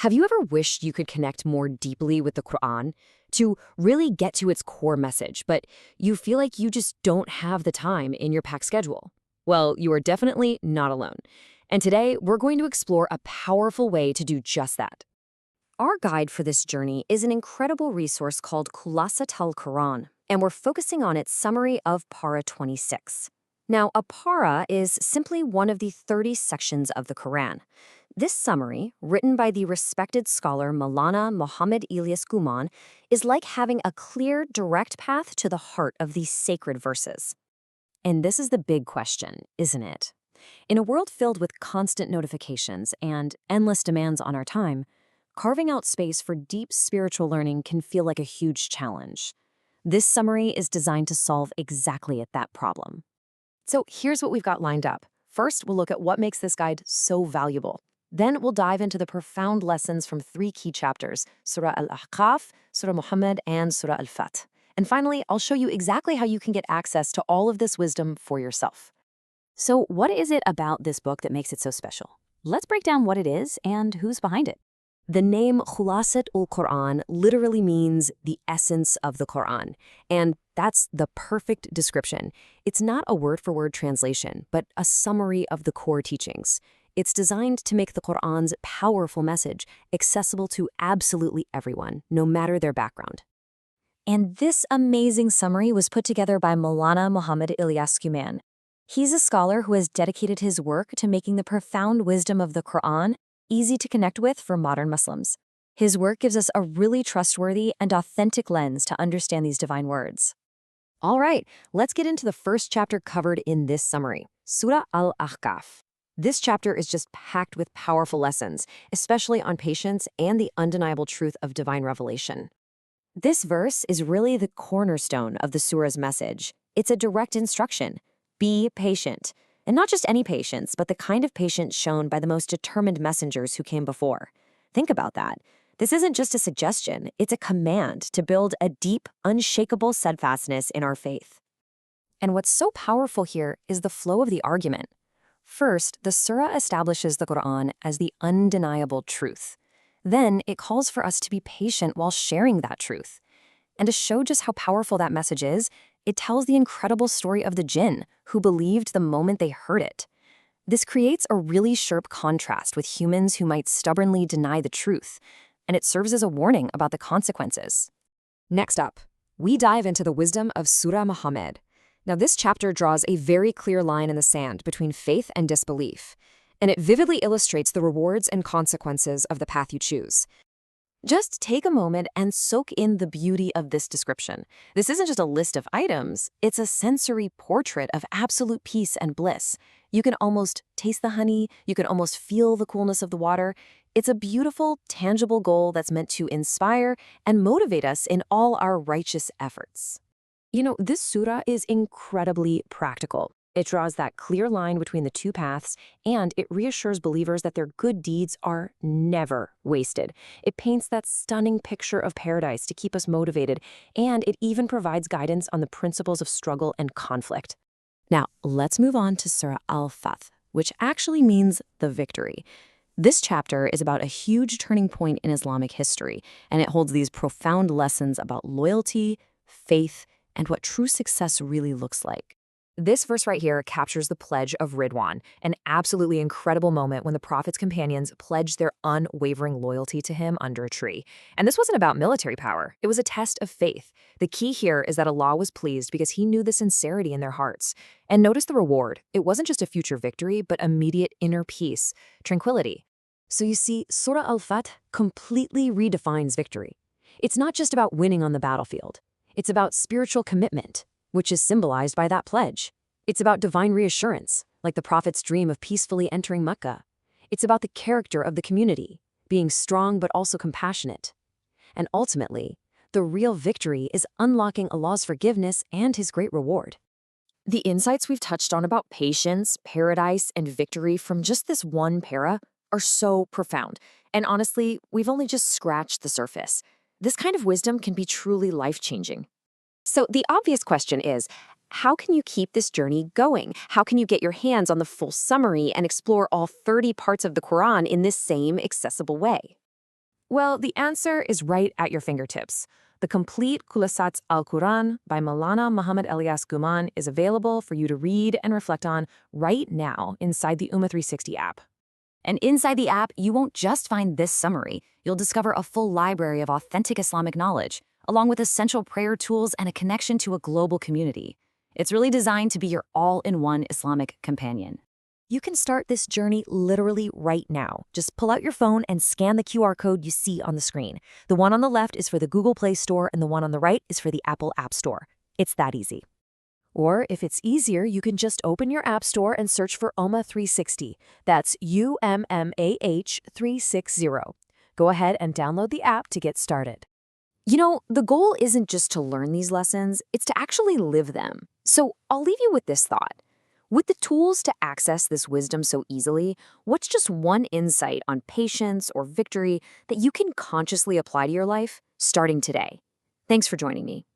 Have you ever wished you could connect more deeply with the Quran to really get to its core message, but you feel like you just don't have the time in your packed schedule? Well, you are definitely not alone. And today, we're going to explore a powerful way to do just that. Our guide for this journey is an incredible resource called Khulasat al-Quran, and we're focusing on its summary of Para 26. Now, a para is simply one of the 30 sections of the Quran. This summary, written by the respected scholar Maulana Muhammad Ilyas Guman, is like having a clear, direct path to the heart of these sacred verses. And this is the big question, isn't it? In a world filled with constant notifications and endless demands on our time, carving out space for deep spiritual learning can feel like a huge challenge. This summary is designed to solve exactly at that problem. So here's what we've got lined up. First, we'll look at what makes this guide so valuable. Then we'll dive into the profound lessons from 3 key chapters, Surah Al-Ahqaf, Surah Muhammad, and Surah Al-Fath. And finally, I'll show you exactly how you can get access to all of this wisdom for yourself. So what is it about this book that makes it so special? Let's break down what it is and who's behind it. The name Khulasat al-Quran literally means the essence of the Quran, and that's the perfect description. It's not a word-for-word translation, but a summary of the core teachings. It's designed to make the Quran's powerful message accessible to absolutely everyone, no matter their background. And this amazing summary was put together by Maulana Muhammad Ilyas Guman. He's a scholar who has dedicated his work to making the profound wisdom of the Quran easy to connect with for modern Muslims. His work gives us a really trustworthy and authentic lens to understand these divine words. All right, let's get into the first chapter covered in this summary, Surah Al-Ahqaf. This chapter is just packed with powerful lessons, especially on patience and the undeniable truth of divine revelation. This verse is really the cornerstone of the surah's message. It's a direct instruction. Be patient. And not just any patience, but the kind of patience shown by the most determined messengers who came before. Think about that. This isn't just a suggestion, it's a command to build a deep, unshakable steadfastness in our faith. And what's so powerful here is the flow of the argument. First, the surah establishes the Quran as the undeniable truth. Then, it calls for us to be patient while sharing that truth. And to show just how powerful that message is, it tells the incredible story of the Jinn, who believed the moment they heard it. This creates a really sharp contrast with humans who might stubbornly deny the truth, and it serves as a warning about the consequences. Next up, we dive into the wisdom of Surah Muhammad. Now, this chapter draws a very clear line in the sand between faith and disbelief, and it vividly illustrates the rewards and consequences of the path you choose. Just take a moment and soak in the beauty of this description. This isn't just a list of items, it's a sensory portrait of absolute peace and bliss. You can almost taste the honey, you can almost feel the coolness of the water. It's a beautiful, tangible goal that's meant to inspire and motivate us in all our righteous efforts. You know, this surah is incredibly practical. It draws that clear line between the two paths, and it reassures believers that their good deeds are never wasted. It paints that stunning picture of paradise to keep us motivated, and it even provides guidance on the principles of struggle and conflict. Now, let's move on to Surah Al-Fath, which actually means the victory. This chapter is about a huge turning point in Islamic history, and it holds these profound lessons about loyalty, faith, and what true success really looks like. This verse right here captures the pledge of Ridwan, an absolutely incredible moment when the Prophet's companions pledged their unwavering loyalty to him under a tree. And this wasn't about military power, it was a test of faith. The key here is that Allah was pleased because he knew the sincerity in their hearts. And notice the reward. It wasn't just a future victory, but immediate inner peace, tranquility. So you see, Surah Al-Fath completely redefines victory. It's not just about winning on the battlefield. It's about spiritual commitment, which is symbolized by that pledge. It's about divine reassurance, like the Prophet's dream of peacefully entering Mecca. It's about the character of the community, being strong but also compassionate. And ultimately, the real victory is unlocking Allah's forgiveness and his great reward. The insights we've touched on about patience, paradise, and victory from just this one para are so profound. And honestly, we've only just scratched the surface. This kind of wisdom can be truly life-changing. So the obvious question is, how can you keep this journey going? How can you get your hands on the full summary and explore all 30 parts of the Quran in this same accessible way? Well, the answer is right at your fingertips. The complete Kulasats al-Quran by Maulana Muhammad Elias Guman is available for you to read and reflect on right now inside the Ummah 360 app. And inside the app, you won't just find this summary. You'll discover a full library of authentic Islamic knowledge, along with essential prayer tools and a connection to a global community. It's really designed to be your all-in-one Islamic companion. You can start this journey literally right now. Just pull out your phone and scan the QR code you see on the screen. The one on the left is for the Google Play Store and the one on the right is for the Apple App Store. It's that easy. Or if it's easier, you can just open your App Store and search for Ummah 360. That's UMMAH 360. Go ahead and download the app to get started. You know, the goal isn't just to learn these lessons, it's to actually live them. So I'll leave you with this thought. With the tools to access this wisdom so easily, what's just one insight on patience or victory that you can consciously apply to your life starting today? Thanks for joining me.